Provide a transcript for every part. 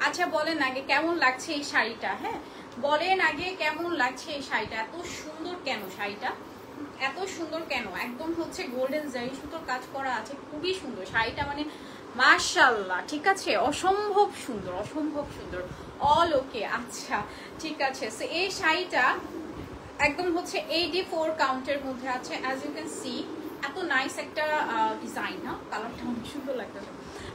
আচ্ছা বলেন আগে কেমন লাগছে এই শাড়িটা, হ্যাঁ বলেন আগে কেমন লাগছে এই শাড়িটা। এত সুন্দর কেন শাড়িটা, এত সুন্দর কেন, একদম হচ্ছে গোল্ডেন জারি সুতোর কাজ করা আছে, খুবই সুন্দর শাড়িটা, মানে মাশাআল্লাহ, ঠিক আছে, অসম্ভব সুন্দর, অসম্ভব সুন্দর, অল ওকে। আচ্ছা ঠিক আছে, সো এই শাড়িটা একদম হচ্ছে 84 কাউন্টের মধ্যে আছে, অ্যাজ ইউ ক্যান সি। এত নাইস একটা ডিজাইন, না কালারটা অনেক সুন্দর লাগতেছে,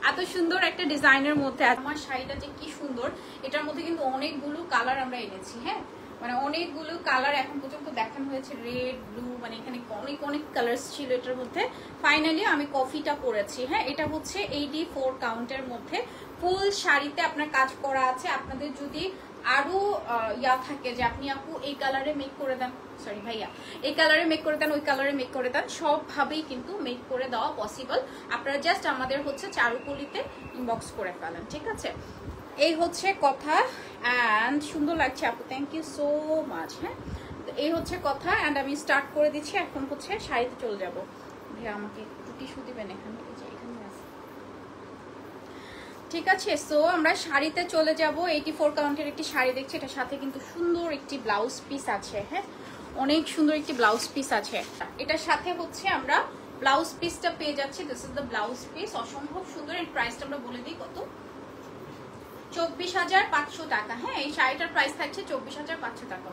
এত সুন্দর একটা ডিজাইনের মধ্যে আমার শাড়িটা যে কি সুন্দর। এটার মধ্যে কিন্তু অনেকগুলো কালার আমরা এনেছি, হ্যাঁ মানে অনেকগুলো কালার এখন পর্যন্ত দেখানো হয়েছে, রেড ব্লু, মানে এখানে অনেক অনেক কালার্স ছিল এটার মধ্যে। ফাইনালি আমি কফিটা পরেছি, হ্যাঁ এটা হচ্ছে 84 কাউন্টের মধ্যে ফুল শাড়িতে আপনার কাজ করা আছে। আপনাদের যদি আরো ইয়া থাকে যে আপনি আপু এই কালারে মেক করে দেন, সরি ভাইয়া এই কালারে মেক করে দেন, ওই কালারে মেক করে দেন, সবভাবেই কিন্তু মেক করে দেওয়া পসিবল। আপনারা জাস্ট আমাদের হচ্ছে চারুকলিতে ইনবক্স করে ফেলেন, ঠিক আছে। এই হচ্ছে কথা, অ্যান্ড সুন্দর লাগছে আপু, থ্যাংক ইউ সো মাচ। হ্যাঁ এই হচ্ছে কথা, অ্যান্ড আমি স্টার্ট করে দিচ্ছি। এখন হচ্ছে শাড়িতে চলে যাব। ভাইয়া আমাকে একটু টিস্যু দিবেন এখানে, এখানে আছে, ঠিক আছে। সো আমরা শাড়িতে চলে যাব। 84 কাউন্টের একটি শাড়ি দেখছি, এটার সাথে কিন্তু সুন্দর একটি ব্লাউজ পিস আছে, হ্যাঁ অনেক সুন্দর একটি ব্লাউজ পিস আছে। এটার সাথে হচ্ছে আমরা ব্লাউজ পিসটা পেয়ে যাচ্ছি, this is the blouse piece, অসম্ভব সুন্দর। এর প্রাইসটা আমরা বলে দিই কত, 24,500 টাকা। হ্যাঁ এই শাড়িটার প্রাইস থাকছে 24,500 টাকা।